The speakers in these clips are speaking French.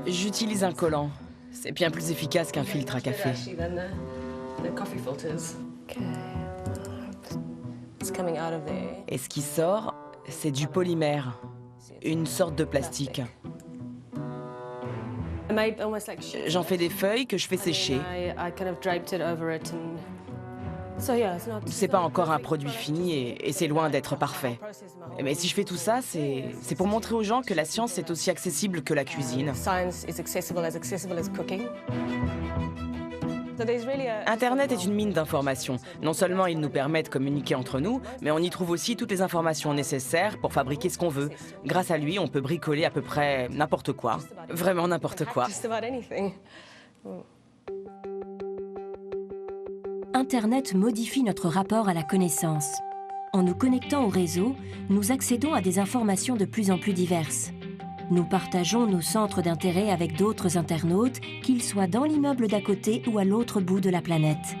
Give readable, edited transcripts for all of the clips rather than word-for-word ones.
J'utilise un collant. C'est bien plus efficace qu'un filtre à café. Et ce qui sort, c'est du polymère, une sorte de plastique. J'en fais des feuilles que je fais sécher. C'est pas encore un produit fini et c'est loin d'être parfait. Mais si je fais tout ça, c'est pour montrer aux gens que la science est aussi accessible que la cuisine. Internet est une mine d'informations. Non seulement il nous permet de communiquer entre nous, mais on y trouve aussi toutes les informations nécessaires pour fabriquer ce qu'on veut. Grâce à lui, on peut bricoler à peu près n'importe quoi. Vraiment n'importe quoi. Internet modifie notre rapport à la connaissance. En nous connectant au réseau, nous accédons à des informations de plus en plus diverses. Nous partageons nos centres d'intérêt avec d'autres internautes, qu'ils soient dans l'immeuble d'à côté ou à l'autre bout de la planète.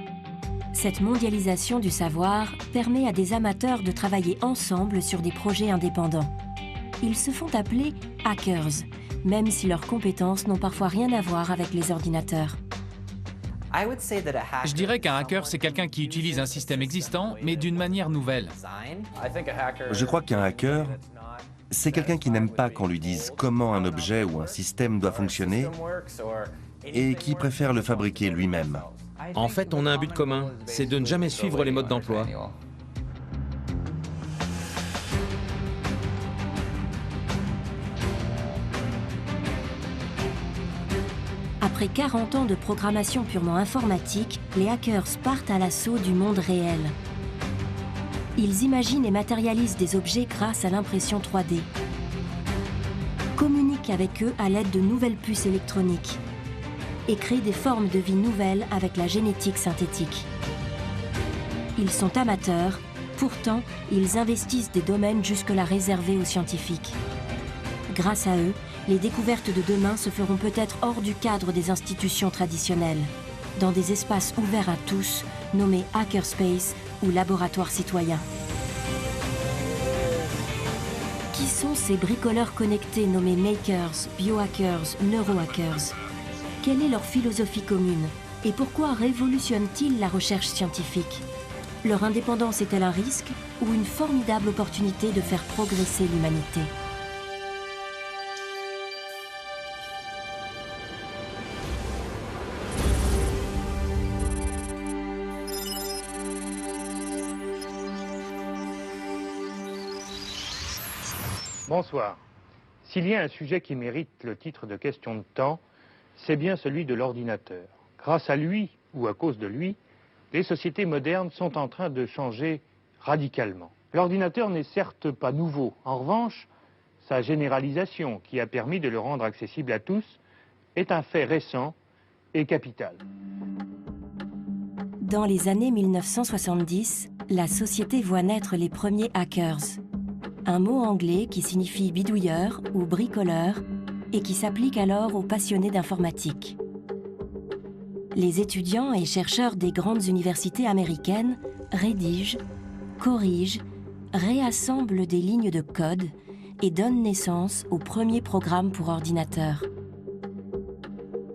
Cette mondialisation du savoir permet à des amateurs de travailler ensemble sur des projets indépendants. Ils se font appeler hackers, même si leurs compétences n'ont parfois rien à voir avec les ordinateurs. Je dirais qu'un hacker, c'est quelqu'un qui utilise un système existant, mais d'une manière nouvelle. Je crois qu'un hacker, c'est quelqu'un qui n'aime pas qu'on lui dise comment un objet ou un système doit fonctionner et qui préfère le fabriquer lui-même. En fait, on a un but commun, c'est de ne jamais suivre les modes d'emploi. Après 40 ans de programmation purement informatique, les hackers partent à l'assaut du monde réel. Ils imaginent et matérialisent des objets grâce à l'impression 3D. Communiquent avec eux à l'aide de nouvelles puces électroniques. Et créent des formes de vie nouvelles avec la génétique synthétique. Ils sont amateurs, pourtant ils investissent des domaines jusque-là réservés aux scientifiques. Grâce à eux, les découvertes de demain se feront peut-être hors du cadre des institutions traditionnelles, dans des espaces ouverts à tous, nommés hackerspace ou laboratoires citoyens. Qui sont ces bricoleurs connectés nommés makers, biohackers, neurohackers? Quelle est leur philosophie commune? Et pourquoi révolutionnent-ils la recherche scientifique? Leur indépendance est-elle un risque ou une formidable opportunité de faire progresser l'humanité? Bonsoir. S'il y a un sujet qui mérite le titre de question de temps, c'est bien celui de l'ordinateur. Grâce à lui, ou à cause de lui, les sociétés modernes sont en train de changer radicalement. L'ordinateur n'est certes pas nouveau. En revanche, sa généralisation, qui a permis de le rendre accessible à tous, est un fait récent et capital. Dans les années 1970, la société voit naître les premiers hackers. Un mot anglais qui signifie bidouilleur ou bricoleur et qui s'applique alors aux passionnés d'informatique. Les étudiants et chercheurs des grandes universités américaines rédigent, corrigent, réassemblent des lignes de code et donnent naissance au premier programme pour ordinateur.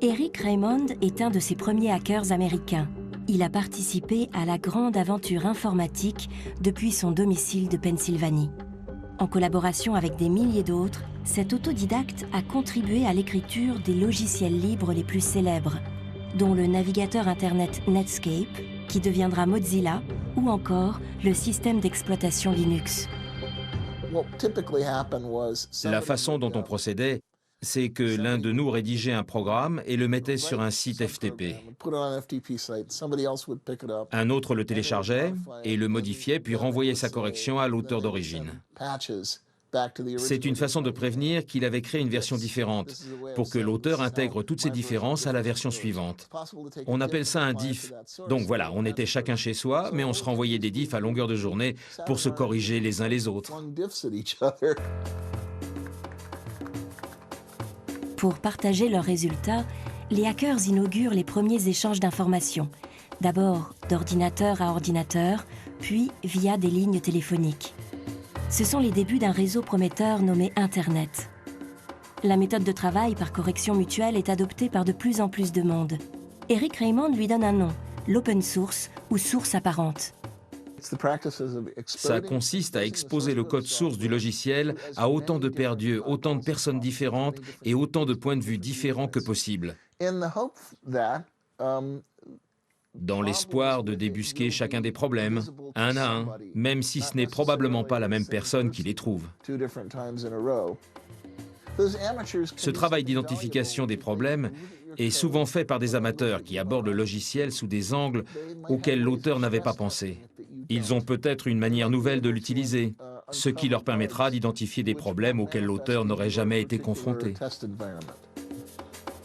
Eric Raymond est un de ces premiers hackers américains. Il a participé à la grande aventure informatique depuis son domicile de Pennsylvanie. En collaboration avec des milliers d'autres, cet autodidacte a contribué à l'écriture des logiciels libres les plus célèbres, dont le navigateur Internet Netscape, qui deviendra Mozilla, ou encore le système d'exploitation Linux. La façon dont on procédait, c'est que l'un de nous rédigeait un programme et le mettait sur un site FTP. Un autre le téléchargeait et le modifiait, puis renvoyait sa correction à l'auteur d'origine. C'est une façon de prévenir qu'il avait créé une version différente, pour que l'auteur intègre toutes ces différences à la version suivante. On appelle ça un diff. Donc voilà, on était chacun chez soi, mais on se renvoyait des diffs à longueur de journée pour se corriger les uns les autres. Pour partager leurs résultats, les hackers inaugurent les premiers échanges d'informations, d'abord d'ordinateur à ordinateur, puis via des lignes téléphoniques. Ce sont les débuts d'un réseau prometteur nommé Internet. La méthode de travail par correction mutuelle est adoptée par de plus en plus de monde. Eric Raymond lui donne un nom, l'open source ou source apparente. Ça consiste à exposer le code source du logiciel à autant de paires d'yeux, autant de personnes différentes et autant de points de vue différents que possible, dans l'espoir de débusquer chacun des problèmes, un à un, même si ce n'est probablement pas la même personne qui les trouve. Ce travail d'identification des problèmes est souvent fait par des amateurs qui abordent le logiciel sous des angles auxquels l'auteur n'avait pas pensé. Ils ont peut-être une manière nouvelle de l'utiliser, ce qui leur permettra d'identifier des problèmes auxquels l'auteur n'aurait jamais été confronté.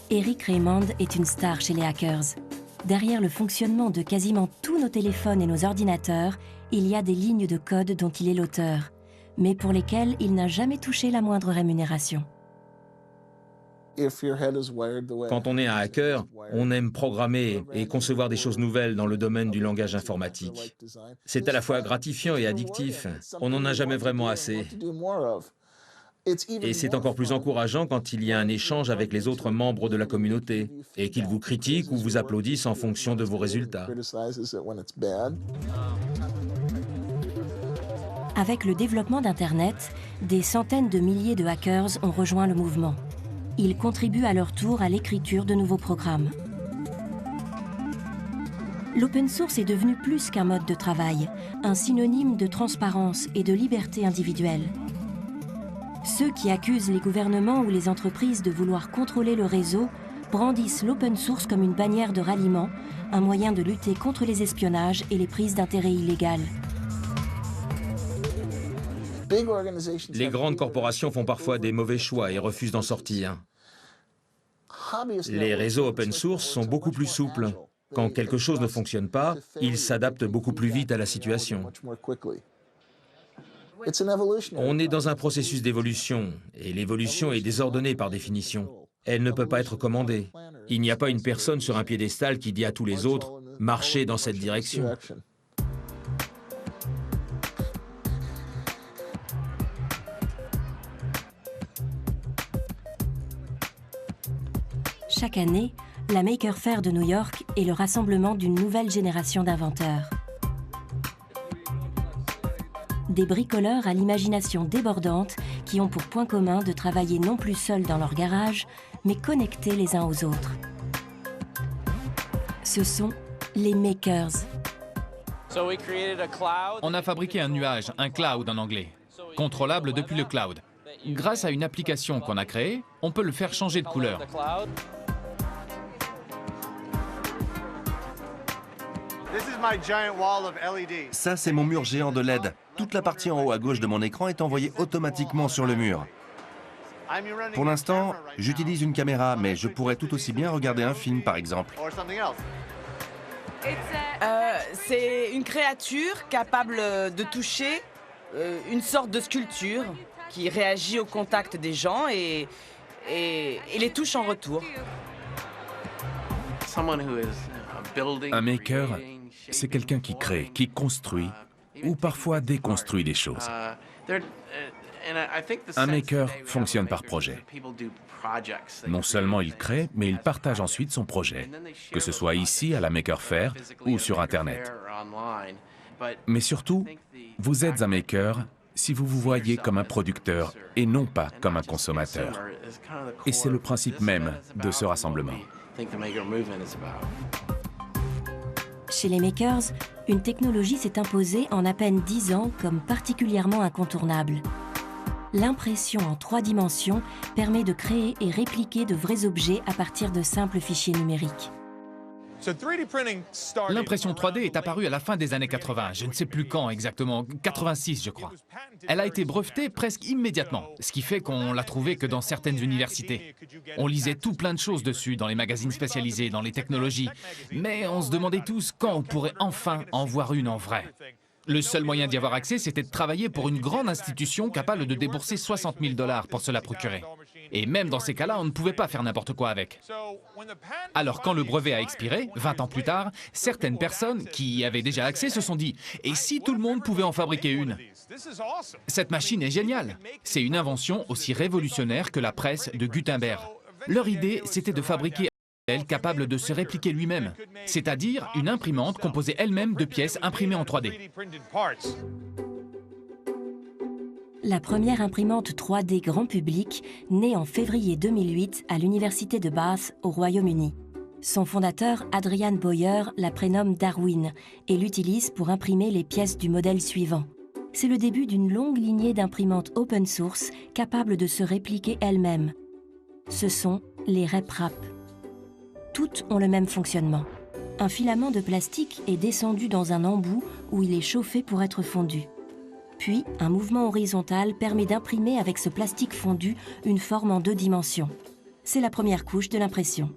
Eric Raymond est une star chez les hackers. Derrière le fonctionnement de quasiment tous nos téléphones et nos ordinateurs, il y a des lignes de code dont il est l'auteur, mais pour lesquelles il n'a jamais touché la moindre rémunération. Quand on est un hacker, on aime programmer et concevoir des choses nouvelles dans le domaine du langage informatique. C'est à la fois gratifiant et addictif. On n'en a jamais vraiment assez. Et c'est encore plus encourageant quand il y a un échange avec les autres membres de la communauté et qu'ils vous critiquent ou vous applaudissent en fonction de vos résultats. Avec le développement d'Internet, des centaines de milliers de hackers ont rejoint le mouvement. Ils contribuent à leur tour à l'écriture de nouveaux programmes. L'open source est devenu plus qu'un mode de travail, un synonyme de transparence et de liberté individuelle. Ceux qui accusent les gouvernements ou les entreprises de vouloir contrôler le réseau brandissent l'open source comme une bannière de ralliement, un moyen de lutter contre les espionnages et les prises d'intérêt illégales. Les grandes corporations font parfois des mauvais choix et refusent d'en sortir. Les réseaux open source sont beaucoup plus souples. Quand quelque chose ne fonctionne pas, ils s'adaptent beaucoup plus vite à la situation. On est dans un processus d'évolution, et l'évolution est désordonnée par définition. Elle ne peut pas être commandée. Il n'y a pas une personne sur un piédestal qui dit à tous les autres « marchez dans cette direction ». Chaque année, la Maker Faire de New York est le rassemblement d'une nouvelle génération d'inventeurs. Des bricoleurs à l'imagination débordante qui ont pour point commun de travailler non plus seuls dans leur garage, mais connectés les uns aux autres. Ce sont les Makers. On a fabriqué un nuage, un cloud en anglais, contrôlable depuis le cloud. Grâce à une application qu'on a créée, on peut le faire changer de couleur. Ça, c'est mon mur géant de LED. Toute la partie en haut à gauche de mon écran est envoyée automatiquement sur le mur. Pour l'instant, j'utilise une caméra, mais je pourrais tout aussi bien regarder un film, par exemple. C'est une créature capable de toucher une sorte de sculpture qui réagit au contact des gens et les touche en retour. Un maker, c'est quelqu'un qui crée, qui construit ou parfois déconstruit des choses. Un maker fonctionne par projet. Non seulement il crée, mais il partage ensuite son projet, que ce soit ici à la Maker Faire ou sur Internet. Mais surtout, vous êtes un maker si vous vous voyez comme un producteur et non pas comme un consommateur. Et c'est le principe même de ce rassemblement. Chez les Makers, une technologie s'est imposée en à peine 10 ans comme particulièrement incontournable. L'impression en 3 dimensions permet de créer et répliquer de vrais objets à partir de simples fichiers numériques. L'impression 3D est apparue à la fin des années 80, je ne sais plus quand exactement, 86 je crois. Elle a été brevetée presque immédiatement, ce qui fait qu'on l'a trouvée que dans certaines universités. On lisait tout plein de choses dessus dans les magazines spécialisés, dans les technologies, mais on se demandait tous quand on pourrait enfin en voir une en vrai. Le seul moyen d'y avoir accès, c'était de travailler pour une grande institution capable de débourser $60 000 pour se la procurer. Et même dans ces cas-là, on ne pouvait pas faire n'importe quoi avec. Alors quand le brevet a expiré, 20 ans plus tard, certaines personnes qui y avaient déjà accès se sont dit « Et si tout le monde pouvait en fabriquer une ?» Cette machine est géniale. C'est une invention aussi révolutionnaire que la presse de Gutenberg. Leur idée, c'était de fabriquer un modèle capable de se répliquer lui-même, c'est-à-dire une imprimante composée elle-même de pièces imprimées en 3D. La première imprimante 3D grand public naît en février 2008 à l'Université de Bath au Royaume-Uni. Son fondateur, Adrian Boyer, la prénomme Darwin et l'utilise pour imprimer les pièces du modèle suivant. C'est le début d'une longue lignée d'imprimantes open source capables de se répliquer elles-mêmes. Ce sont les RepRap. Toutes ont le même fonctionnement. Un filament de plastique est descendu dans un embout où il est chauffé pour être fondu. Puis, un mouvement horizontal permet d'imprimer avec ce plastique fondu une forme en 2 dimensions. C'est la première couche de l'impression.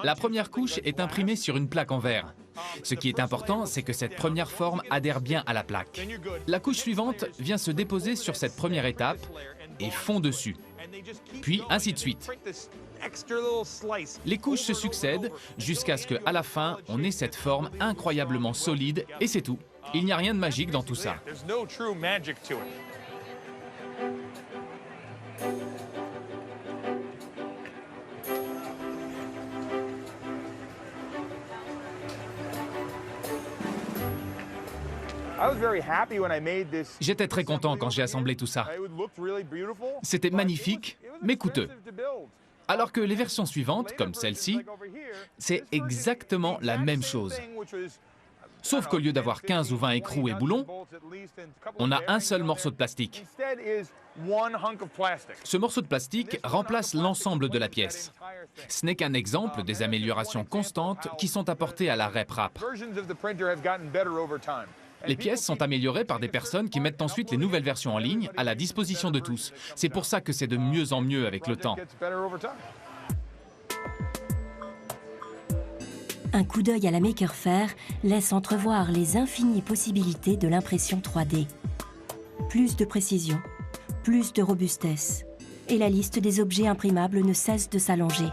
La première couche est imprimée sur une plaque en verre. Ce qui est important, c'est que cette première forme adhère bien à la plaque. La couche suivante vient se déposer sur cette première étape et fond dessus. Puis ainsi de suite. Les couches se succèdent jusqu'à ce qu'à la fin, on ait cette forme incroyablement solide et c'est tout. Il n'y a rien de magique dans tout ça. J'étais très content quand j'ai assemblé tout ça. C'était magnifique, mais coûteux. Alors que les versions suivantes, comme celle-ci, c'est exactement la même chose. Sauf qu'au lieu d'avoir 15 ou 20 écrous et boulons, on a un seul morceau de plastique. Ce morceau de plastique remplace l'ensemble de la pièce. Ce n'est qu'un exemple des améliorations constantes qui sont apportées à la RepRap. Les pièces sont améliorées par des personnes qui mettent ensuite les nouvelles versions en ligne à la disposition de tous. C'est pour ça que c'est de mieux en mieux avec le temps. Un coup d'œil à la Maker Faire laisse entrevoir les infinies possibilités de l'impression 3D. Plus de précision, plus de robustesse, et la liste des objets imprimables ne cesse de s'allonger.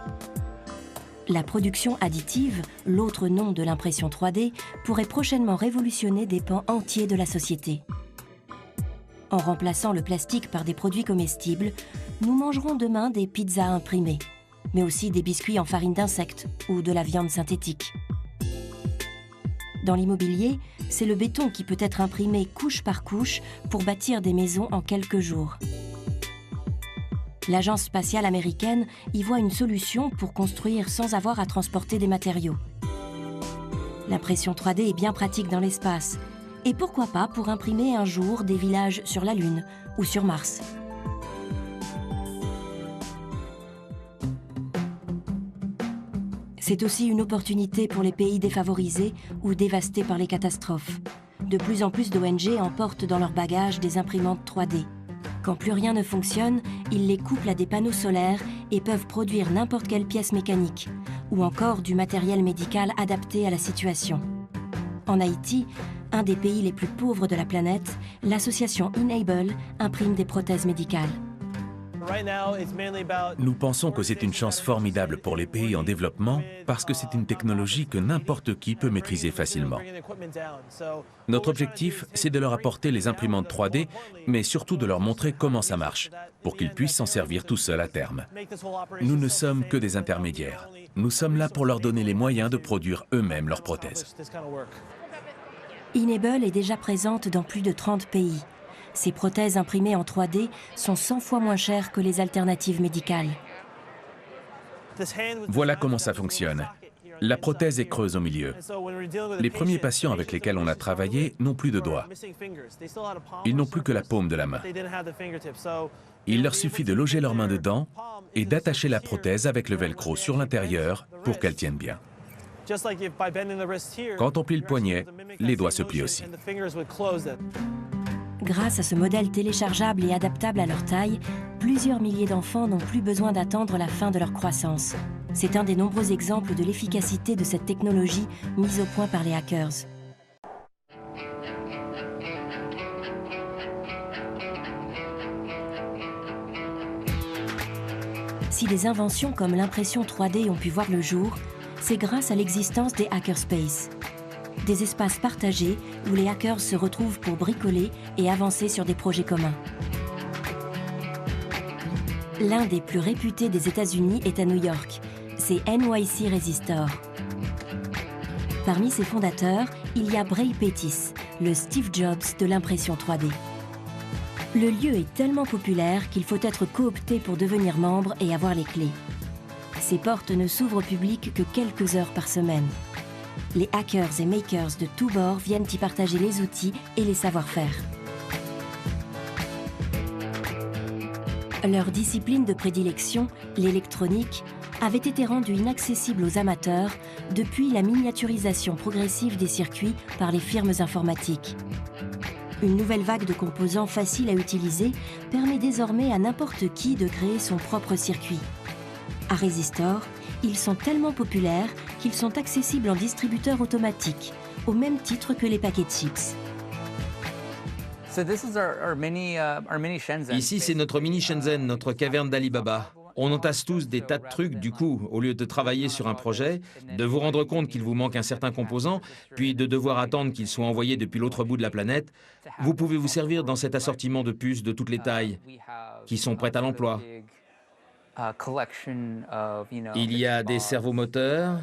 La production additive, l'autre nom de l'impression 3D, pourrait prochainement révolutionner des pans entiers de la société. En remplaçant le plastique par des produits comestibles, nous mangerons demain des pizzas imprimées, mais aussi des biscuits en farine d'insectes ou de la viande synthétique. Dans l'immobilier, c'est le béton qui peut être imprimé couche par couche pour bâtir des maisons en quelques jours. L'agence spatiale américaine y voit une solution pour construire sans avoir à transporter des matériaux. L'impression 3D est bien pratique dans l'espace. Et pourquoi pas pour imprimer un jour des villages sur la Lune ou sur Mars. C'est aussi une opportunité pour les pays défavorisés ou dévastés par les catastrophes. De plus en plus d'ONG emportent dans leur bagage des imprimantes 3D. Quand plus rien ne fonctionne, ils les couplent à des panneaux solaires et peuvent produire n'importe quelle pièce mécanique, ou encore du matériel médical adapté à la situation. En Haïti, un des pays les plus pauvres de la planète, l'association Enable imprime des prothèses médicales. Nous pensons que c'est une chance formidable pour les pays en développement parce que c'est une technologie que n'importe qui peut maîtriser facilement. Notre objectif, c'est de leur apporter les imprimantes 3D, mais surtout de leur montrer comment ça marche, pour qu'ils puissent s'en servir tout seuls à terme. Nous ne sommes que des intermédiaires. Nous sommes là pour leur donner les moyens de produire eux-mêmes leurs prothèses. Enable est déjà présente dans plus de 30 pays. Ces prothèses imprimées en 3D sont 100 fois moins chères que les alternatives médicales. Voilà comment ça fonctionne. La prothèse est creuse au milieu. Les premiers patients avec lesquels on a travaillé n'ont plus de doigts. Ils n'ont plus que la paume de la main. Il leur suffit de loger leurs mains dedans et d'attacher la prothèse avec le velcro sur l'intérieur pour qu'elle tienne bien. Quand on plie le poignet, les doigts se plient aussi. Grâce à ce modèle téléchargeable et adaptable à leur taille, plusieurs milliers d'enfants n'ont plus besoin d'attendre la fin de leur croissance. C'est un des nombreux exemples de l'efficacité de cette technologie mise au point par les hackers. Si des inventions comme l'impression 3D ont pu voir le jour, c'est grâce à l'existence des hackerspaces. Des espaces partagés où les hackers se retrouvent pour bricoler et avancer sur des projets communs. L'un des plus réputés des États-Unis est à New York. C'est NYC Resistor. Parmi ses fondateurs, il y a Bray Pettis, le Steve Jobs de l'impression 3D. Le lieu est tellement populaire qu'il faut être coopté pour devenir membre et avoir les clés. Ses portes ne s'ouvrent au public que quelques heures par semaine. Les hackers et makers de tous bords viennent y partager les outils et les savoir-faire. Leur discipline de prédilection, l'électronique, avait été rendue inaccessible aux amateurs depuis la miniaturisation progressive des circuits par les firmes informatiques. Une nouvelle vague de composants faciles à utiliser permet désormais à n'importe qui de créer son propre circuit. À Resistor, ils sont tellement populaires qu'ils sont accessibles en distributeur automatique, au même titre que les paquets de chips. Ici, c'est notre mini Shenzhen, notre caverne d'Alibaba. On entasse tous des tas de trucs, du coup, au lieu de travailler sur un projet, de vous rendre compte qu'il vous manque un certain composant, puis de devoir attendre qu'il soit envoyé depuis l'autre bout de la planète, vous pouvez vous servir dans cet assortiment de puces de toutes les tailles, qui sont prêtes à l'emploi. Il y a des servomoteurs,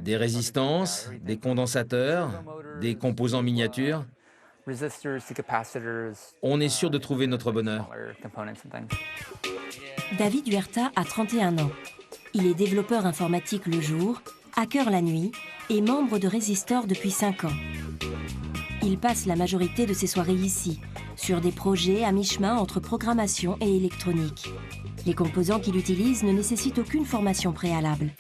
des résistances, des condensateurs, des composants miniatures. On est sûr de trouver notre bonheur. David Huerta a 31 ans. Il est développeur informatique le jour, hacker la nuit et membre de Resistor depuis 5 ans. Il passe la majorité de ses soirées ici, sur des projets à mi-chemin entre programmation et électronique. Les composants qu'il utilise ne nécessitent aucune formation préalable.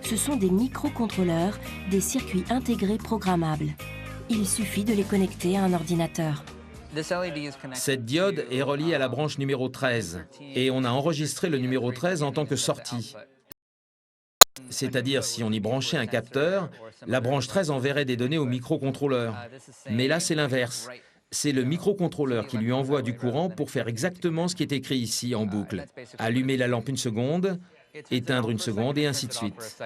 Ce sont des microcontrôleurs, des circuits intégrés programmables. Il suffit de les connecter à un ordinateur. Cette diode est reliée à la branche numéro 13 et on a enregistré le numéro 13 en tant que sortie. C'est-à-dire, si on y branchait un capteur, la branche 13 enverrait des données au microcontrôleur. Mais là, c'est l'inverse. C'est le microcontrôleur qui lui envoie du courant pour faire exactement ce qui est écrit ici en boucle. Allumer la lampe 1 seconde, éteindre 1 seconde et ainsi de suite.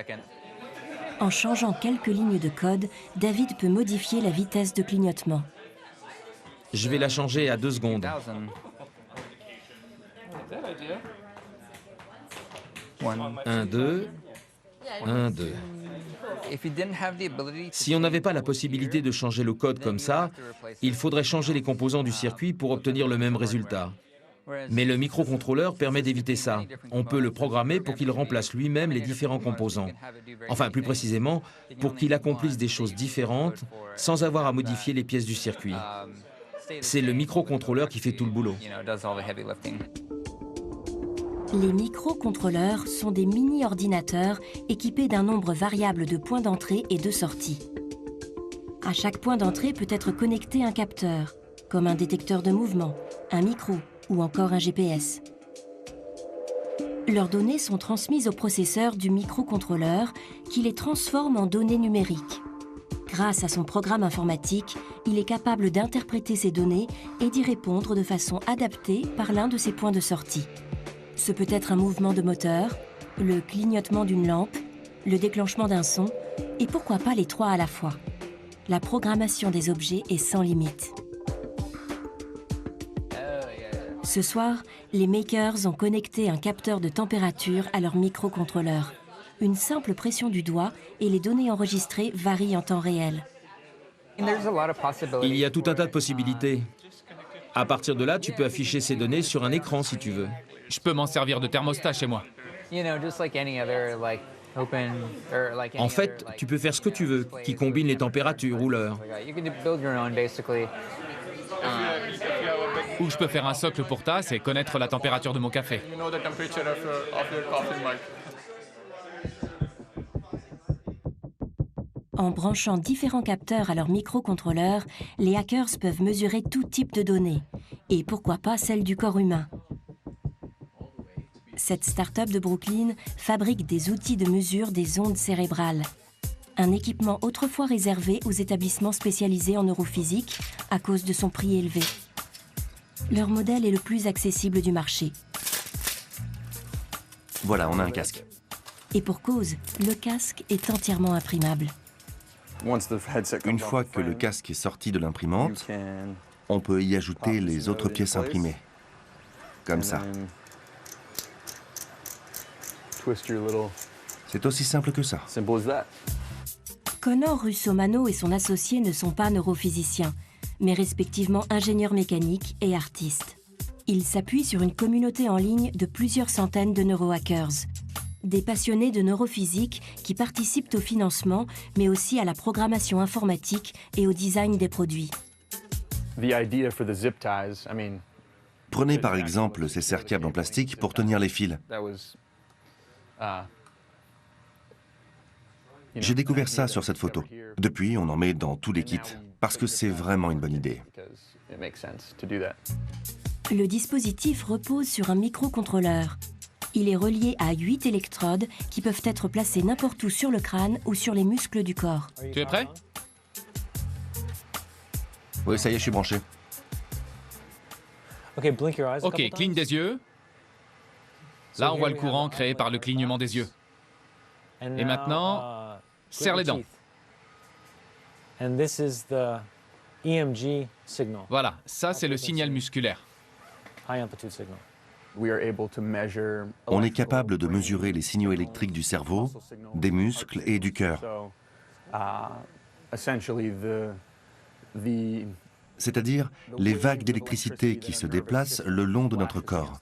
En changeant quelques lignes de code, David peut modifier la vitesse de clignotement. Je vais la changer à 2 secondes. 1, 2, 1, 2. Si on n'avait pas la possibilité de changer le code comme ça, il faudrait changer les composants du circuit pour obtenir le même résultat. Mais le microcontrôleur permet d'éviter ça. On peut le programmer pour qu'il remplace lui-même les différents composants. Enfin, plus précisément, pour qu'il accomplisse des choses différentes sans avoir à modifier les pièces du circuit. C'est le microcontrôleur qui fait tout le boulot. Les microcontrôleurs sont des mini-ordinateurs équipés d'un nombre variable de points d'entrée et de sortie. À chaque point d'entrée peut être connecté un capteur, comme un détecteur de mouvement, un micro ou encore un GPS. Leurs données sont transmises au processeur du microcontrôleur qui les transforme en données numériques. Grâce à son programme informatique, il est capable d'interpréter ces données et d'y répondre de façon adaptée par l'un de ses points de sortie. Ce peut être un mouvement de moteur, le clignotement d'une lampe, le déclenchement d'un son, et pourquoi pas les 3 à la fois. La programmation des objets est sans limite. Ce soir, les makers ont connecté un capteur de température à leur microcontrôleur. Une simple pression du doigt et les données enregistrées varient en temps réel. Il y a tout un tas de possibilités. À partir de là, tu peux afficher ces données sur un écran si tu veux. Je peux m'en servir de thermostat chez moi. En fait, tu peux faire ce que tu veux, qui combine les températures ou l'heure. Ou je peux faire un socle pour tasse et connaître la température de mon café. En branchant différents capteurs à leur microcontrôleur, les hackers peuvent mesurer tout type de données, et pourquoi pas celles du corps humain. Cette start-up de Brooklyn fabrique des outils de mesure des ondes cérébrales. Un équipement autrefois réservé aux établissements spécialisés en neurophysique à cause de son prix élevé. Leur modèle est le plus accessible du marché. Voilà, on a un casque. Et pour cause, le casque est entièrement imprimable. Une fois que le casque est sorti de l'imprimante, on peut y ajouter les autres pièces imprimées. Comme ça. C'est aussi simple que ça. Connor Russomano et son associé ne sont pas neurophysiciens, mais respectivement ingénieurs mécaniques et artistes. Ils s'appuient sur une communauté en ligne de plusieurs centaines de neurohackers. Des passionnés de neurophysique qui participent au financement, mais aussi à la programmation informatique et au design des produits. Prenez par exemple ces serre-câbles en plastique pour tenir les fils. J'ai découvert ça sur cette photo. Depuis, on en met dans tous les kits, parce que c'est vraiment une bonne idée. Le dispositif repose sur un microcontrôleur. Il est relié à 8 électrodes qui peuvent être placées n'importe où sur le crâne ou sur les muscles du corps. Tu es prêt? Oui, ça y est, je suis branché. Ok, cligne des yeux. Là, on voit le courant créé par le clignement des yeux. Et maintenant, serre les dents. Voilà, ça c'est le signal musculaire. On est capable de mesurer les signaux électriques du cerveau, des muscles et du cœur. C'est-à-dire les vagues d'électricité qui se déplacent le long de notre corps.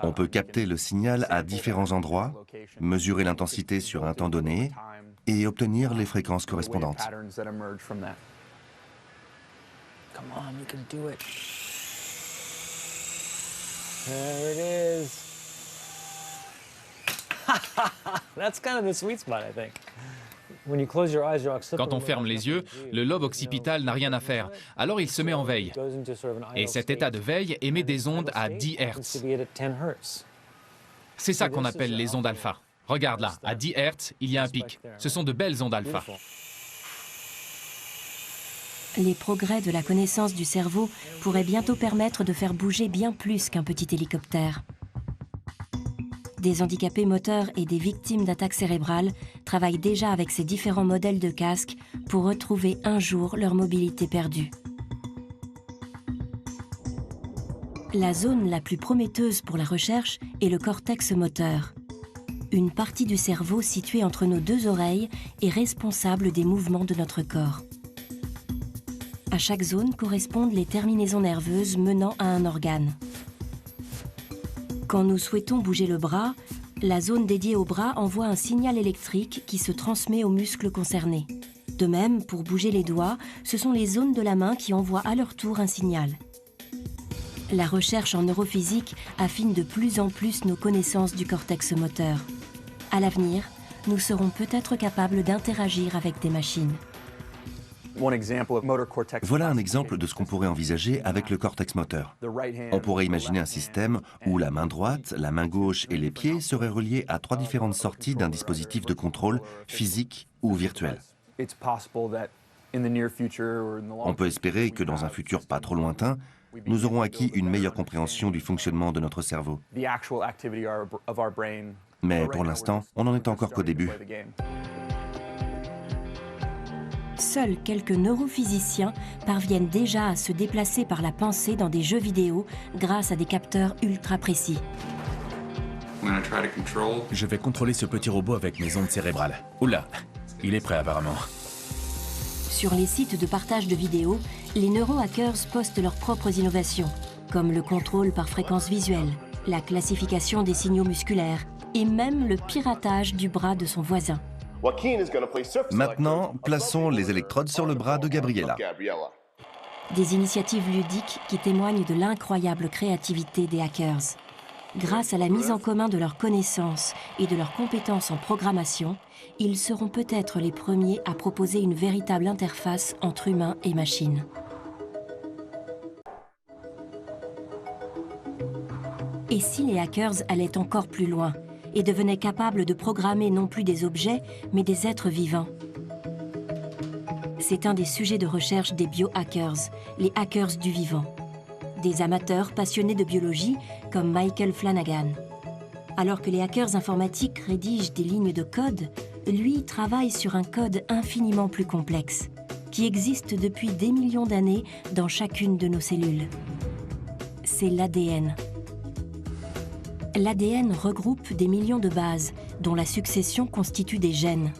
On peut capter le signal à différents endroits, mesurer l'intensité sur un temps donné et obtenir les fréquences correspondantes. There it is. That's kind of the sweet spot, I think. When you close your eyes, you're Quand on ferme les yeux, le lobe occipital n'a rien à faire. Alors il se met en veille. Et cet état de veille émet des ondes à 10 Hz. C'est ça qu'on appelle les ondes alpha. Regarde là, à 10 Hz, il y a un pic. Ce sont de belles ondes alpha. Les progrès de la connaissance du cerveau pourraient bientôt permettre de faire bouger bien plus qu'un petit hélicoptère. Des handicapés moteurs et des victimes d'attaques cérébrales travaillent déjà avec ces différents modèles de casques pour retrouver un jour leur mobilité perdue. La zone la plus prometteuse pour la recherche est le cortex moteur. Une partie du cerveau située entre nos deux oreilles est responsable des mouvements de notre corps. À chaque zone correspondent les terminaisons nerveuses menant à un organe. Quand nous souhaitons bouger le bras, la zone dédiée au bras envoie un signal électrique qui se transmet aux muscles concernés. De même, pour bouger les doigts, ce sont les zones de la main qui envoient à leur tour un signal. La recherche en neurophysique affine de plus en plus nos connaissances du cortex moteur. À l'avenir, nous serons peut-être capables d'interagir avec des machines. Voilà un exemple de ce qu'on pourrait envisager avec le cortex moteur. On pourrait imaginer un système où la main droite, la main gauche et les pieds seraient reliés à 3 différentes sorties d'un dispositif de contrôle physique ou virtuel. On peut espérer que dans un futur pas trop lointain, nous aurons acquis une meilleure compréhension du fonctionnement de notre cerveau. Mais pour l'instant, on n'en est encore qu'au début. Seuls quelques neurophysiciens parviennent déjà à se déplacer par la pensée dans des jeux vidéo grâce à des capteurs ultra précis. Je vais contrôler ce petit robot avec mes ondes cérébrales. Oula, il est prêt apparemment. Sur les sites de partage de vidéos, les neurohackers postent leurs propres innovations, comme le contrôle par fréquence visuelle, la classification des signaux musculaires et même le piratage du bras de son voisin. Maintenant, plaçons les électrodes sur le bras de Gabriella. Des initiatives ludiques qui témoignent de l'incroyable créativité des hackers. Grâce à la mise en commun de leurs connaissances et de leurs compétences en programmation, ils seront peut-être les premiers à proposer une véritable interface entre humains et machines. Et si les hackers allaient encore plus loin et devenaient capables de programmer non plus des objets, mais des êtres vivants? C'est un des sujets de recherche des biohackers, les hackers du vivant. Des amateurs passionnés de biologie comme Michael Flanagan. Alors que les hackers informatiques rédigent des lignes de code, lui travaille sur un code infiniment plus complexe, qui existe depuis des millions d'années dans chacune de nos cellules. C'est l'ADN. L'ADN regroupe des millions de bases, dont la succession constitue des gènes.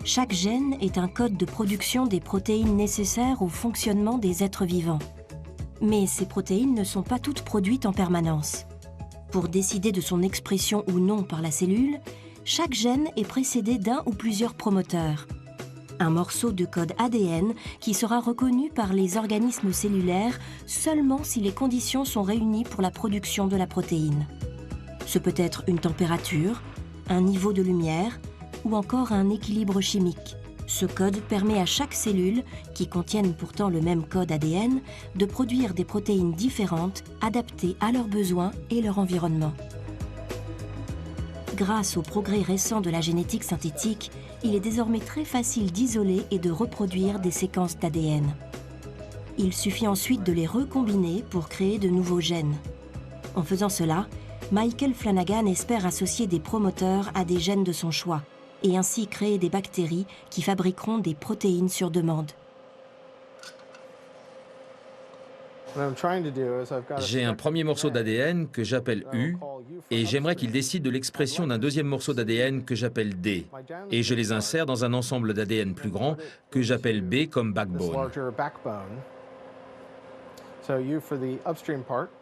Chaque gène est un code de production des protéines nécessaires au fonctionnement des êtres vivants. Mais ces protéines ne sont pas toutes produites en permanence. Pour décider de son expression ou non par la cellule, chaque gène est précédé d'un ou plusieurs promoteurs. Un morceau de code ADN qui sera reconnu par les organismes cellulaires seulement si les conditions sont réunies pour la production de la protéine. Ce peut être une température, un niveau de lumière ou encore un équilibre chimique. Ce code permet à chaque cellule, qui contiennent pourtant le même code ADN, de produire des protéines différentes, adaptées à leurs besoins et leur environnement. Grâce aux progrès récents de la génétique synthétique, il est désormais très facile d'isoler et de reproduire des séquences d'ADN. Il suffit ensuite de les recombiner pour créer de nouveaux gènes. En faisant cela, Michael Flanagan espère associer des promoteurs à des gènes de son choix et ainsi créer des bactéries qui fabriqueront des protéines sur demande. J'ai un premier morceau d'ADN que j'appelle U et j'aimerais qu'il décide de l'expression d'un deuxième morceau d'ADN que j'appelle D. Et je les insère dans un ensemble d'ADN plus grand que j'appelle B comme backbone.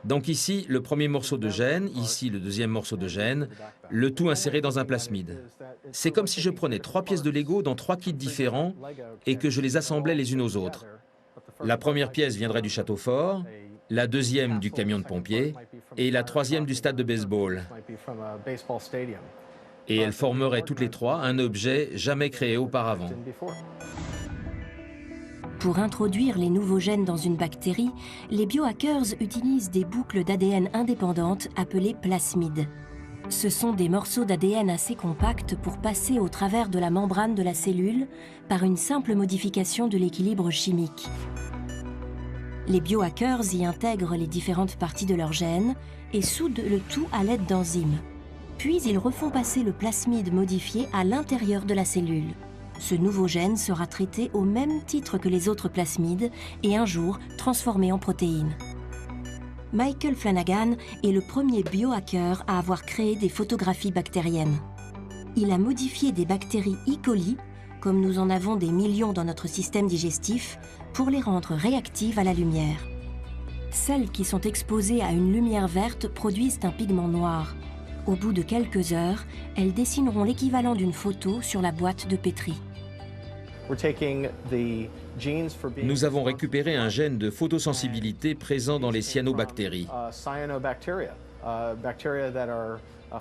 Donc ici, le premier morceau de gène, ici le deuxième morceau de gène, le tout inséré dans un plasmide. C'est comme si je prenais 3 pièces de Lego dans 3 kits différents et que je les assemblais les unes aux autres. La première pièce viendrait du château fort, la deuxième du camion de pompiers et la troisième du stade de baseball. Et elles formeraient toutes les trois un objet jamais créé auparavant. Pour introduire les nouveaux gènes dans une bactérie, les biohackers utilisent des boucles d'ADN indépendantes appelées plasmides. Ce sont des morceaux d'ADN assez compacts pour passer au travers de la membrane de la cellule par une simple modification de l'équilibre chimique. Les biohackers y intègrent les différentes parties de leur gène et soudent le tout à l'aide d'enzymes. Puis ils refont passer le plasmide modifié à l'intérieur de la cellule. Ce nouveau gène sera traité au même titre que les autres plasmides et un jour transformé en protéines. Michael Flanagan est le premier biohacker à avoir créé des photographies bactériennes. Il a modifié des bactéries E. coli, comme nous en avons des millions dans notre système digestif, pour les rendre réactives à la lumière. Celles qui sont exposées à une lumière verte produisent un pigment noir. Au bout de quelques heures, elles dessineront l'équivalent d'une photo sur la boîte de pétri. Nous avons récupéré un gène de photosensibilité présent dans les cyanobactéries.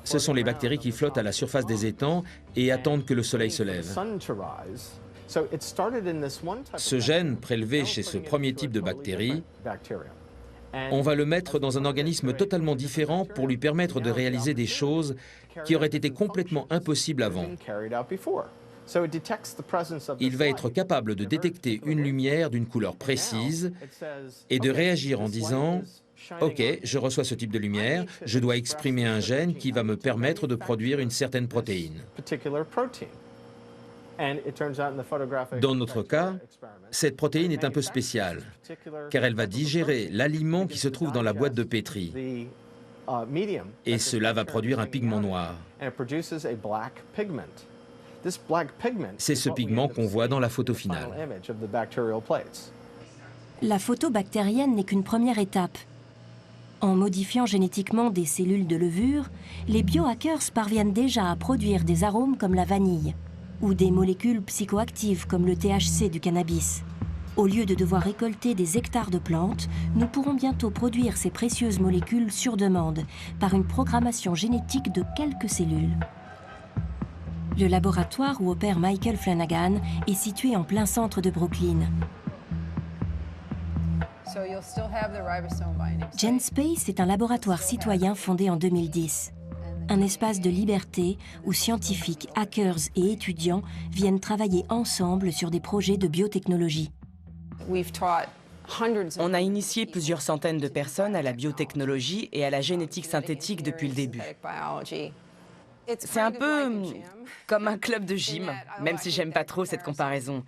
Ce sont les bactéries qui flottent à la surface des étangs et attendent que le soleil se lève. Ce gène, prélevé chez ce premier type de bactéries, on va le mettre dans un organisme totalement différent pour lui permettre de réaliser des choses qui auraient été complètement impossibles avant. Il va être capable de détecter une lumière d'une couleur précise et de réagir en disant « Ok, je reçois ce type de lumière, je dois exprimer un gène qui va me permettre de produire une certaine protéine. » Dans notre cas, cette protéine est un peu spéciale, car elle va digérer l'aliment qui se trouve dans la boîte de pétri, et cela va produire un pigment noir. C'est ce pigment qu'on voit dans la photo finale. La photo bactérienne n'est qu'une première étape. En modifiant génétiquement des cellules de levure, les biohackers parviennent déjà à produire des arômes comme la vanille ou des molécules psychoactives comme le THC du cannabis. Au lieu de devoir récolter des hectares de plantes, nous pourrons bientôt produire ces précieuses molécules sur demande par une programmation génétique de quelques cellules. Le laboratoire où opère Michael Flanagan est situé en plein centre de Brooklyn. GenSpace est un laboratoire citoyen fondé en 2010. Un espace de liberté où scientifiques, hackers et étudiants viennent travailler ensemble sur des projets de biotechnologie. On a initié plusieurs centaines de personnes à la biotechnologie et à la génétique synthétique depuis le début. C'est un peu comme un club de gym, même si j'aime pas trop cette comparaison.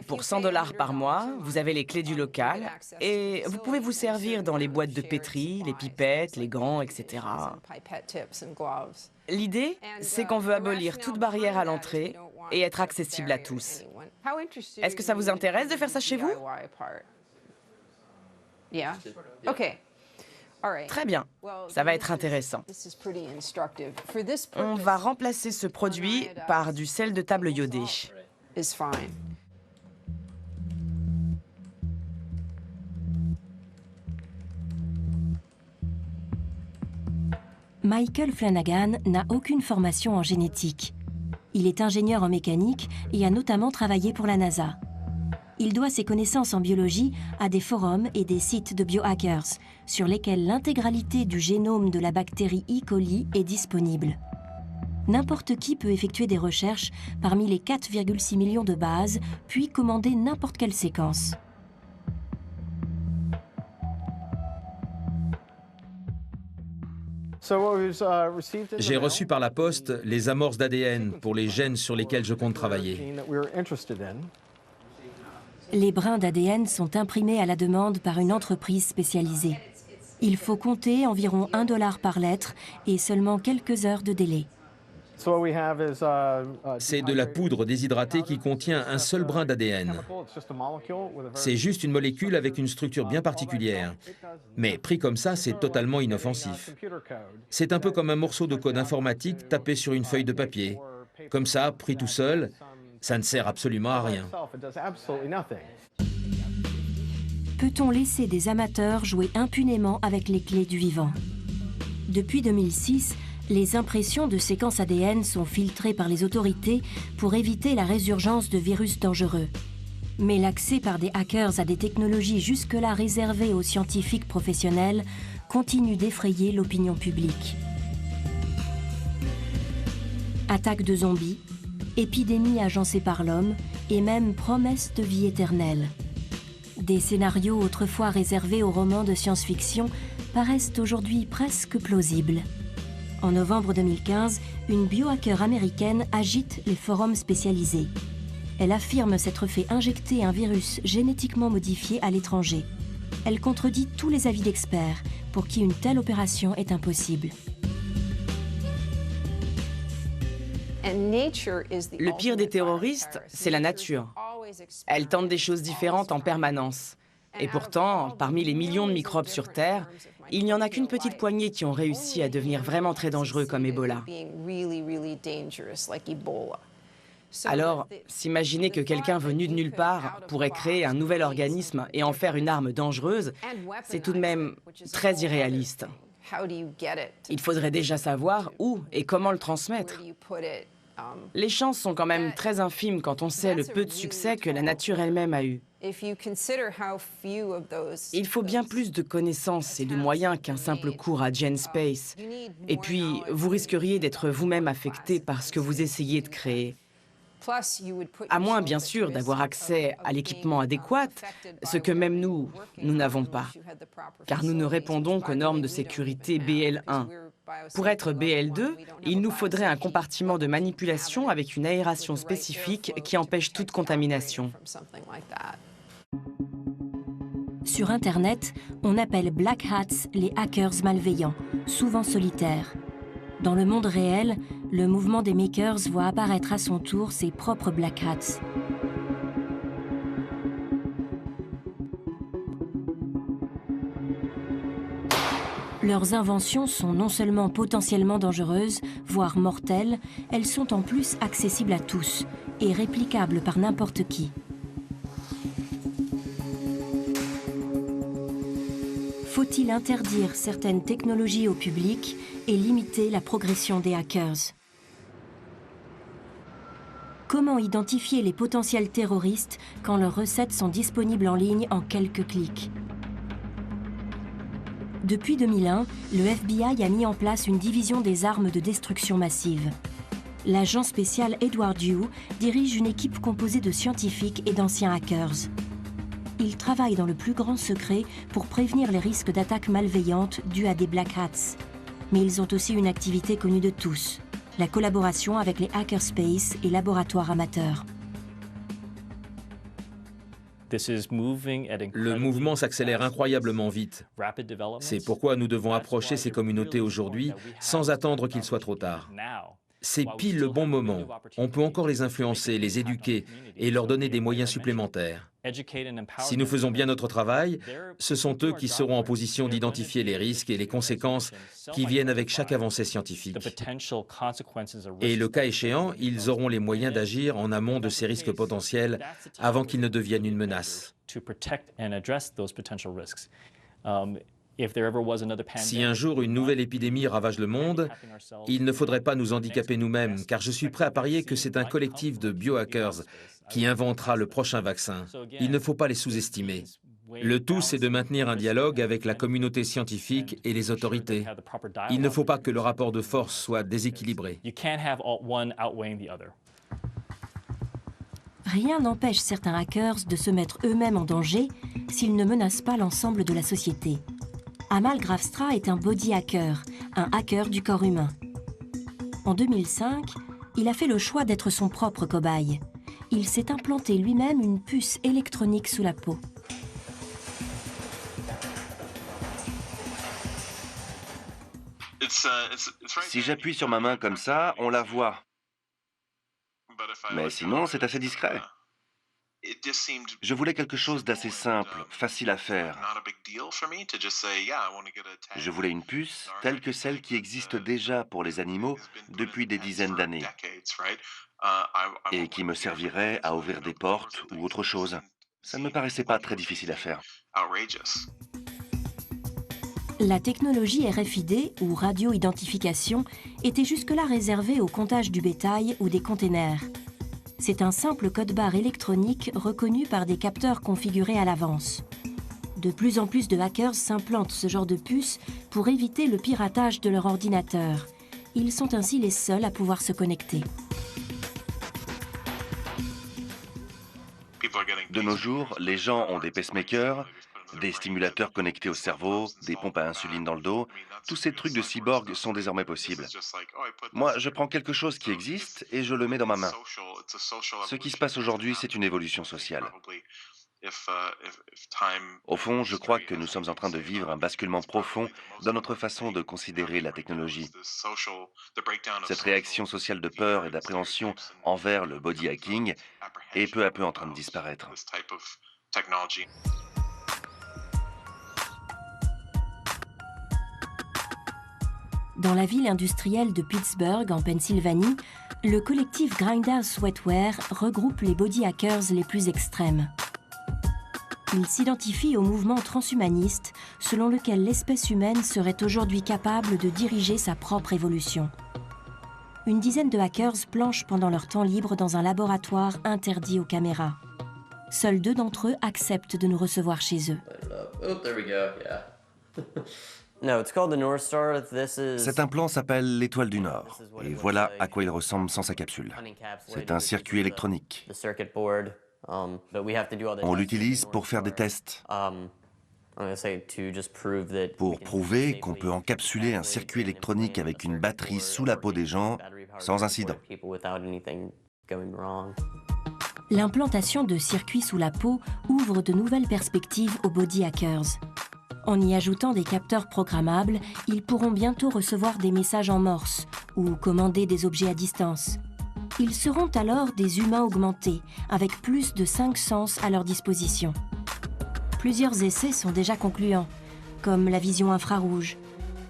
Pour 100 $ par mois, vous avez les clés du local et vous pouvez vous servir dans les boîtes de pétri, les pipettes, les gants, etc. L'idée, c'est qu'on veut abolir toute barrière à l'entrée et être accessible à tous. Est-ce que ça vous intéresse de faire ça chez vous? Très bien, ça va être intéressant. On va remplacer ce produit par du sel de table iodé. Michael Flanagan n'a aucune formation en génétique. Il est ingénieur en mécanique et a notamment travaillé pour la NASA. Il doit ses connaissances en biologie à des forums et des sites de biohackers, sur lesquels l'intégralité du génome de la bactérie E. coli est disponible. N'importe qui peut effectuer des recherches parmi les 4,6 millions de bases, puis commander n'importe quelle séquence. J'ai reçu par la poste les amorces d'ADN pour les gènes sur lesquels je compte travailler. Les brins d'ADN sont imprimés à la demande par une entreprise spécialisée. Il faut compter environ 1 $ par lettre et seulement quelques heures de délai. C'est de la poudre déshydratée qui contient un seul brin d'ADN. C'est juste une molécule avec une structure bien particulière. Mais pris comme ça, c'est totalement inoffensif. C'est un peu comme un morceau de code informatique tapé sur une feuille de papier. Comme ça, pris tout seul, ça ne sert absolument à rien. Peut-on laisser des amateurs jouer impunément avec les clés du vivant? Depuis 2006, les impressions de séquences ADN sont filtrées par les autorités pour éviter la résurgence de virus dangereux. Mais l'accès par des hackers à des technologies jusque-là réservées aux scientifiques professionnels continue d'effrayer l'opinion publique. Attaques de zombies, épidémies agencées par l'homme et même promesses de vie éternelle. Des scénarios autrefois réservés aux romans de science-fiction paraissent aujourd'hui presque plausibles. En novembre 2015, une biohacker américaine agite les forums spécialisés. Elle affirme s'être fait injecter un virus génétiquement modifié à l'étranger. Elle contredit tous les avis d'experts pour qui une telle opération est impossible. Le pire des terroristes, c'est la nature. Elle tente des choses différentes en permanence. Et pourtant, parmi les millions de microbes sur Terre, il n'y en a qu'une petite poignée qui ont réussi à devenir vraiment très dangereux comme Ebola. Alors, s'imaginer que quelqu'un venu de nulle part pourrait créer un nouvel organisme et en faire une arme dangereuse, c'est tout de même très irréaliste. Il faudrait déjà savoir où et comment le transmettre. Les chances sont quand même très infimes quand on sait le peu de succès que la nature elle-même a eu. Il faut bien plus de connaissances et de moyens qu'un simple cours à GenSpace. Et puis, vous risqueriez d'être vous-même affecté par ce que vous essayez de créer. À moins, bien sûr, d'avoir accès à l'équipement adéquat, ce que même nous n'avons pas. Car nous ne répondons qu'aux normes de sécurité BL1. Pour être BL2, il nous faudrait un compartiment de manipulation avec une aération spécifique qui empêche toute contamination. Sur Internet, on appelle Black Hats les hackers malveillants, souvent solitaires. Dans le monde réel, le mouvement des makers voit apparaître à son tour ses propres Black Hats. Leurs inventions sont non seulement potentiellement dangereuses, voire mortelles, elles sont en plus accessibles à tous et réplicables par n'importe qui. Faut-il interdire certaines technologies au public et limiter la progression des hackers? Comment identifier les potentiels terroristes quand leurs recettes sont disponibles en ligne en quelques clics? Depuis 2001, le FBI a mis en place une division des armes de destruction massive. L'agent spécial Edward Yu dirige une équipe composée de scientifiques et d'anciens hackers. Ils travaillent dans le plus grand secret pour prévenir les risques d'attaques malveillantes dues à des Black Hats. Mais ils ont aussi une activité connue de tous, la collaboration avec les hackerspaces et laboratoires amateurs. Le mouvement s'accélère incroyablement vite. C'est pourquoi nous devons approcher ces communautés aujourd'hui sans attendre qu'il soit trop tard. C'est pile le bon moment. On peut encore les influencer, les éduquer et leur donner des moyens supplémentaires. Si nous faisons bien notre travail, ce sont eux qui seront en position d'identifier les risques et les conséquences qui viennent avec chaque avancée scientifique. Et le cas échéant, ils auront les moyens d'agir en amont de ces risques potentiels avant qu'ils ne deviennent une menace. Si un jour une nouvelle épidémie ravage le monde, il ne faudrait pas nous handicaper nous-mêmes, car je suis prêt à parier que c'est un collectif de biohackers qui inventera le prochain vaccin. Il ne faut pas les sous-estimer. Le tout, c'est de maintenir un dialogue avec la communauté scientifique et les autorités. Il ne faut pas que le rapport de force soit déséquilibré. Rien n'empêche certains hackers de se mettre eux-mêmes en danger s'ils ne menacent pas l'ensemble de la société. Amal Gravstra est un body hacker, un hacker du corps humain. En 2005, il a fait le choix d'être son propre cobaye. Il s'est implanté lui-même une puce électronique sous la peau. Si j'appuie sur ma main comme ça, on la voit. Mais sinon, c'est assez discret. Je voulais quelque chose d'assez simple, facile à faire. Je voulais une puce telle que celle qui existe déjà pour les animaux depuis des dizaines d'années et qui me servirait à ouvrir des portes ou autre chose. Ça ne me paraissait pas très difficile à faire. La technologie RFID, ou radio-identification, était jusque-là réservée au comptage du bétail ou des containers. C'est un simple code-barre électronique reconnu par des capteurs configurés à l'avance. De plus en plus de hackers s'implantent ce genre de puce pour éviter le piratage de leur ordinateur. Ils sont ainsi les seuls à pouvoir se connecter. De nos jours, les gens ont des pacemakers, des stimulateurs connectés au cerveau, des pompes à insuline dans le dos. Tous ces trucs de cyborg sont désormais possibles. Moi, je prends quelque chose qui existe et je le mets dans ma main. Ce qui se passe aujourd'hui, c'est une évolution sociale. Au fond, je crois que nous sommes en train de vivre un basculement profond dans notre façon de considérer la technologie. Cette réaction sociale de peur et d'appréhension envers le body hacking est peu à peu en train de disparaître. Dans la ville industrielle de Pittsburgh, en Pennsylvanie, le collectif Grindhouse Sweatwear regroupe les body hackers les plus extrêmes. Il s'identifie au mouvement transhumaniste selon lequel l'espèce humaine serait aujourd'hui capable de diriger sa propre évolution. Une dizaine de hackers planchent pendant leur temps libre dans un laboratoire interdit aux caméras. Seuls 2 d'entre eux acceptent de nous recevoir chez eux. Cet implant s'appelle l'étoile du Nord, et voilà à quoi il ressemble sans sa capsule. C'est un circuit électronique. On l'utilise pour faire des tests, pour prouver qu'on peut encapsuler un circuit électronique avec une batterie sous la peau des gens sans incident. L'implantation de circuits sous la peau ouvre de nouvelles perspectives aux body hackers. En y ajoutant des capteurs programmables, ils pourront bientôt recevoir des messages en morse ou commander des objets à distance. Ils seront alors des humains augmentés, avec plus de 5 sens à leur disposition. Plusieurs essais sont déjà concluants, comme la vision infrarouge,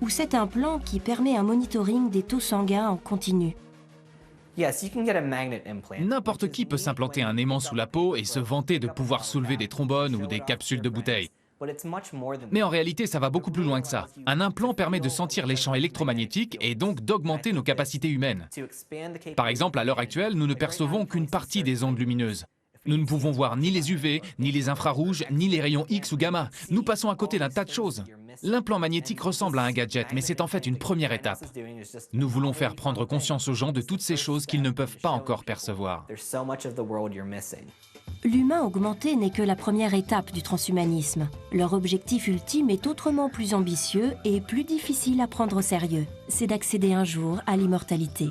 ou cet implant qui permet un monitoring des taux sanguins en continu. N'importe qui peut s'implanter un aimant sous la peau et se vanter de pouvoir soulever des trombones ou des capsules de bouteilles. Mais en réalité, ça va beaucoup plus loin que ça. Un implant permet de sentir les champs électromagnétiques et donc d'augmenter nos capacités humaines. Par exemple, à l'heure actuelle, nous ne percevons qu'une partie des ondes lumineuses. Nous ne pouvons voir ni les UV, ni les infrarouges, ni les rayons X ou gamma. Nous passons à côté d'un tas de choses. L'implant magnétique ressemble à un gadget, mais c'est en fait une première étape. Nous voulons faire prendre conscience aux gens de toutes ces choses qu'ils ne peuvent pas encore percevoir. L'humain augmenté n'est que la première étape du transhumanisme. Leur objectif ultime est autrement plus ambitieux et plus difficile à prendre au sérieux. C'est d'accéder un jour à l'immortalité.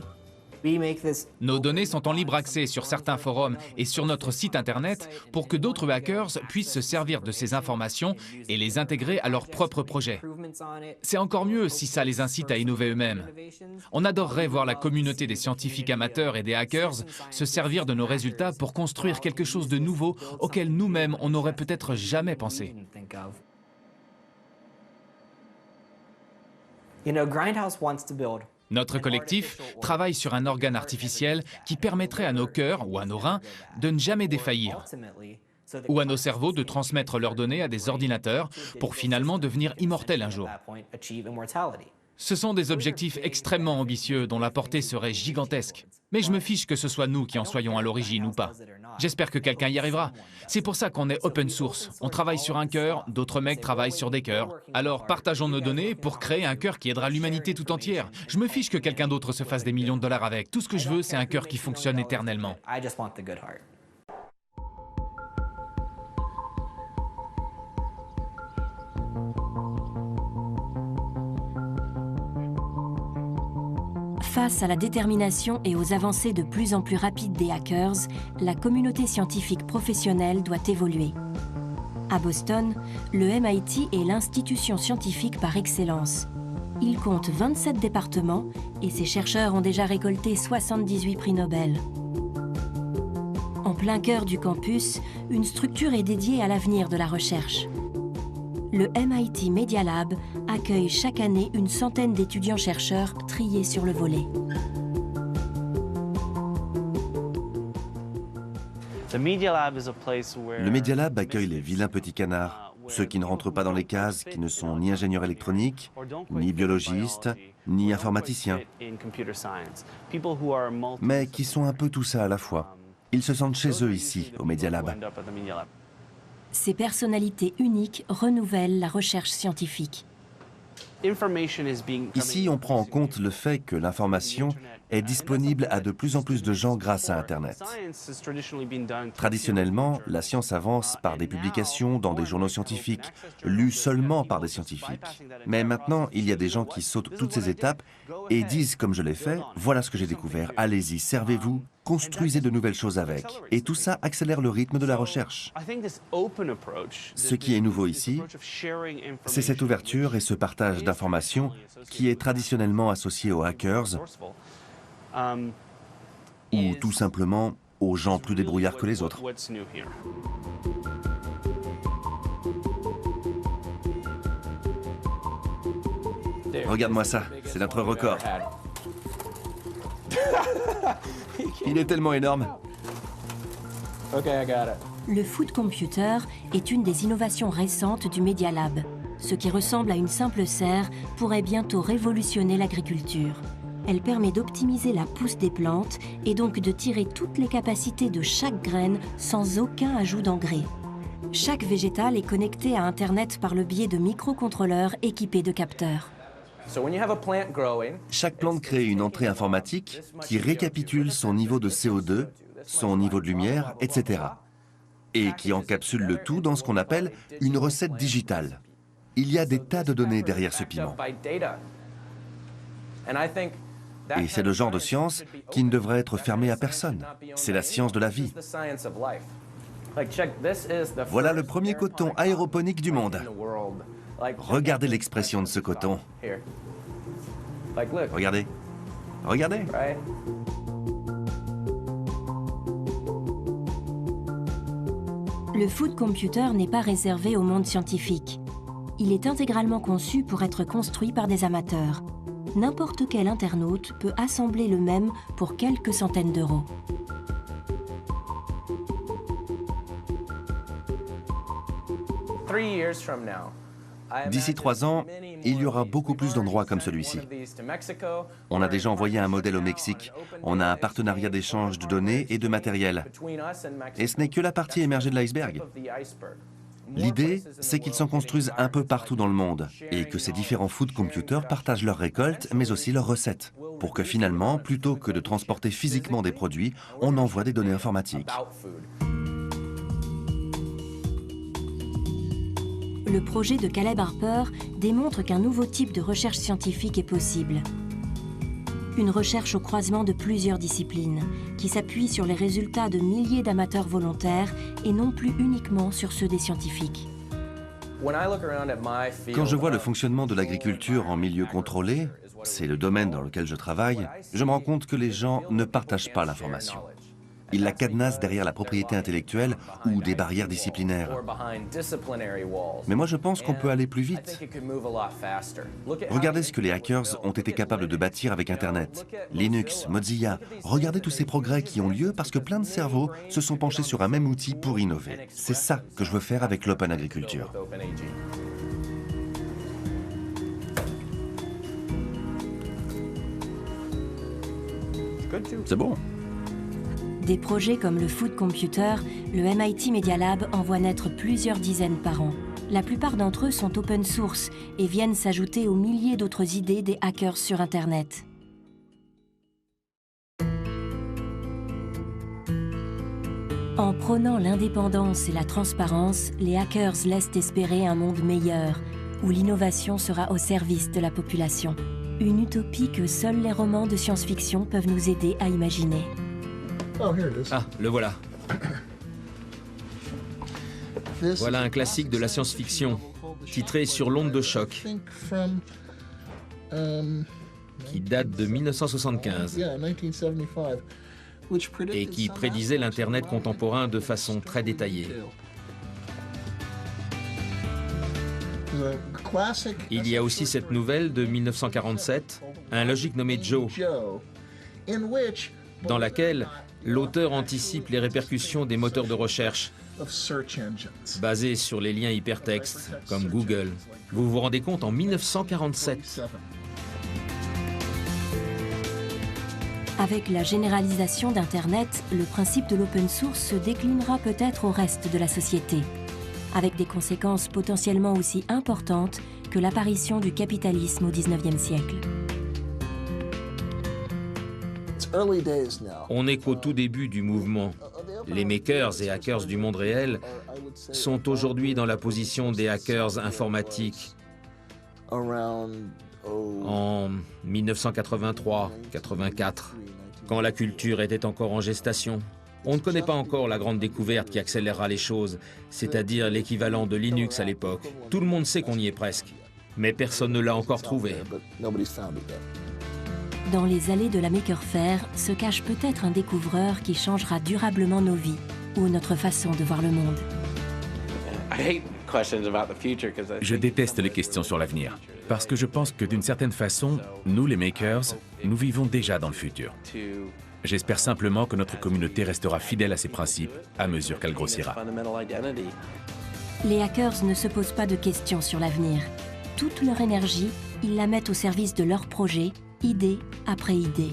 Nos données sont en libre accès sur certains forums et sur notre site internet pour que d'autres hackers puissent se servir de ces informations et les intégrer à leurs propres projets. C'est encore mieux si ça les incite à innover eux-mêmes. On adorerait voir la communauté des scientifiques amateurs et des hackers se servir de nos résultats pour construire quelque chose de nouveau auquel nous-mêmes on n'aurait peut-être jamais pensé. Notre collectif travaille sur un organe artificiel qui permettrait à nos cœurs ou à nos reins de ne jamais défaillir, ou à nos cerveaux de transmettre leurs données à des ordinateurs pour finalement devenir immortels un jour. Ce sont des objectifs extrêmement ambitieux dont la portée serait gigantesque. Mais je me fiche que ce soit nous qui en soyons à l'origine ou pas. J'espère que quelqu'un y arrivera. C'est pour ça qu'on est open source. On travaille sur un cœur, d'autres mecs travaillent sur des cœurs. Alors partageons nos données pour créer un cœur qui aidera l'humanité tout entière. Je me fiche que quelqu'un d'autre se fasse des millions de dollars avec. Tout ce que je veux, c'est un cœur qui fonctionne éternellement. Face à la détermination et aux avancées de plus en plus rapides des hackers, la communauté scientifique professionnelle doit évoluer. À Boston, le MIT est l'institution scientifique par excellence. Il compte 27 départements et ses chercheurs ont déjà récolté 78 prix Nobel. En plein cœur du campus, une structure est dédiée à l'avenir de la recherche. Le MIT Media Lab accueille chaque année une centaine d'étudiants-chercheurs triés sur le volet. Le Media Lab accueille les vilains petits canards, ceux qui ne rentrent pas dans les cases, qui ne sont ni ingénieurs électroniques, ni biologistes, ni informaticiens, mais qui sont un peu tout ça à la fois. Ils se sentent chez eux ici, au Media Lab. Ces personnalités uniques renouvellent la recherche scientifique. Ici, on prend en compte le fait que l'information est disponible à de plus en plus de gens grâce à Internet. Traditionnellement, la science avance par des publications dans des journaux scientifiques, lues seulement par des scientifiques. Mais maintenant, il y a des gens qui sautent toutes ces étapes et disent, comme je l'ai fait, voilà ce que j'ai découvert, allez-y, servez-vous, construisez de nouvelles choses avec. Et tout ça accélère le rythme de la recherche. Ce qui est nouveau ici, c'est cette ouverture et ce partage d'informations qui est traditionnellement associé aux hackers ou tout simplement aux gens plus débrouillards que les autres. Regarde-moi ça, c'est notre record. Il est tellement énorme. Le Food Computer est une des innovations récentes du Media Lab. Ce qui ressemble à une simple serre pourrait bientôt révolutionner l'agriculture. Elle permet d'optimiser la pousse des plantes et donc de tirer toutes les capacités de chaque graine sans aucun ajout d'engrais. Chaque végétal est connecté à Internet par le biais de microcontrôleurs équipés de capteurs. Chaque plante crée une entrée informatique qui récapitule son niveau de CO2, son niveau de lumière, etc. et qui encapsule le tout dans ce qu'on appelle une recette digitale. Il y a des tas de données derrière ce piment. Et c'est le genre de science qui ne devrait être fermée à personne. C'est la science de la vie. Voilà le premier coton aéroponique du monde. Regardez l'expression de ce coton. Regardez. Regardez. Le Food Computer n'est pas réservé au monde scientifique. Il est intégralement conçu pour être construit par des amateurs. N'importe quel internaute peut assembler le même pour quelques centaines d'euros. D'ici 3 ans, il y aura beaucoup plus d'endroits comme celui-ci. On a déjà envoyé un modèle au Mexique. On a un partenariat d'échange de données et de matériel. Et ce n'est que la partie émergée de l'iceberg. L'idée, c'est qu'ils s'en construisent un peu partout dans le monde et que ces différents food computers partagent leurs récoltes, mais aussi leurs recettes, pour que finalement, plutôt que de transporter physiquement des produits, on envoie des données informatiques. Le projet de Caleb Harper démontre qu'un nouveau type de recherche scientifique est possible. Une recherche au croisement de plusieurs disciplines, qui s'appuie sur les résultats de milliers d'amateurs volontaires et non plus uniquement sur ceux des scientifiques. Quand je vois le fonctionnement de l'agriculture en milieu contrôlé, c'est le domaine dans lequel je travaille, je me rends compte que les gens ne partagent pas l'information. Ils la cadenassent derrière la propriété intellectuelle ou des barrières disciplinaires. Mais moi je pense qu'on peut aller plus vite. Regardez ce que les hackers ont été capables de bâtir avec Internet. Linux, Mozilla, regardez tous ces progrès qui ont lieu parce que plein de cerveaux se sont penchés sur un même outil pour innover. C'est ça que je veux faire avec l'Open Agriculture. C'est bon. Des projets comme le Food Computer, le MIT Media Lab en voit naître plusieurs dizaines par an. La plupart d'entre eux sont open source et viennent s'ajouter aux milliers d'autres idées des hackers sur Internet. En prônant l'indépendance et la transparence, les hackers laissent espérer un monde meilleur, où l'innovation sera au service de la population. Une utopie que seuls les romans de science-fiction peuvent nous aider à imaginer. Ah, le voilà. Voilà un classique de la science-fiction, titré Sur l'onde de choc, qui date de 1975 et qui prédisait l'Internet contemporain de façon très détaillée. Il y a aussi cette nouvelle de 1947, Un logique nommé Joe, dans laquelle l'auteur anticipe les répercussions des moteurs de recherche basés sur les liens hypertextes, comme Google. Vous vous rendez compte, en 1947. Avec la généralisation d'Internet, le principe de l'open source se déclinera peut-être au reste de la société, avec des conséquences potentiellement aussi importantes que l'apparition du capitalisme au XIXe siècle. On n'est qu'au tout début du mouvement. Les makers et hackers du monde réel sont aujourd'hui dans la position des hackers informatiques en 1983-84, quand la culture était encore en gestation. On ne connaît pas encore la grande découverte qui accélérera les choses, c'est-à-dire l'équivalent de Linux à l'époque. Tout le monde sait qu'on y est presque, mais personne ne l'a encore trouvé. Dans les allées de la Maker Faire se cache peut-être un découvreur qui changera durablement nos vies ou notre façon de voir le monde. Je déteste les questions sur l'avenir, parce que je pense que d'une certaine façon, nous les makers, nous vivons déjà dans le futur. J'espère simplement que notre communauté restera fidèle à ses principes à mesure qu'elle grossira. Les hackers ne se posent pas de questions sur l'avenir. Toute leur énergie, ils la mettent au service de leur projet, idée après idée.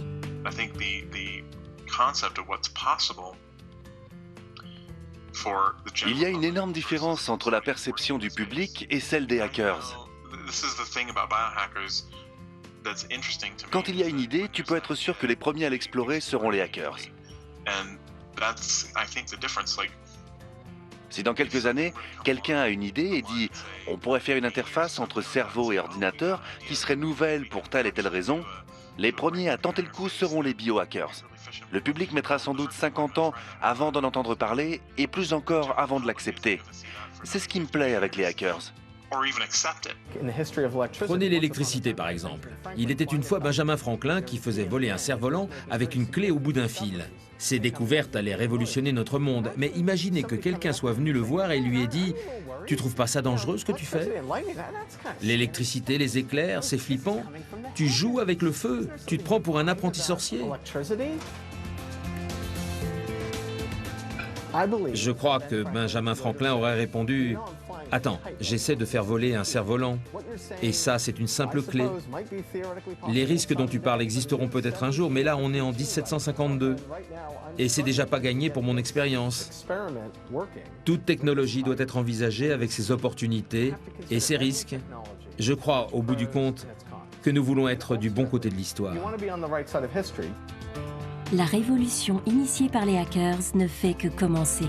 Il y a une énorme différence entre la perception du public et celle des hackers. Quand il y a une idée, tu peux être sûr que les premiers à l'explorer seront les hackers. Si dans quelques années, quelqu'un a une idée et dit « on pourrait faire une interface entre cerveau et ordinateur qui serait nouvelle pour telle et telle raison », les premiers à tenter le coup seront les biohackers. Le public mettra sans doute 50 ans avant d'en entendre parler et plus encore avant de l'accepter. C'est ce qui me plaît avec les hackers. Prenez l'électricité par exemple. Il était une fois Benjamin Franklin qui faisait voler un cerf-volant avec une clé au bout d'un fil. Ces découvertes allaient révolutionner notre monde, mais imaginez que quelqu'un soit venu le voir et lui ait dit « Tu trouves pas ça dangereux ce que tu fais ? L'électricité, les éclairs, c'est flippant. Tu joues avec le feu, tu te prends pour un apprenti sorcier. » Je crois que Benjamin Franklin aurait répondu « Attends, j'essaie de faire voler un cerf-volant. Et ça, c'est une simple clé. Les risques dont tu parles existeront peut-être un jour, mais là, on est en 1752. Et c'est déjà pas gagné pour mon expérience. Toute technologie doit être envisagée avec ses opportunités et ses risques. Je crois, au bout du compte, que nous voulons être du bon côté de l'histoire. La révolution initiée par les hackers ne fait que commencer.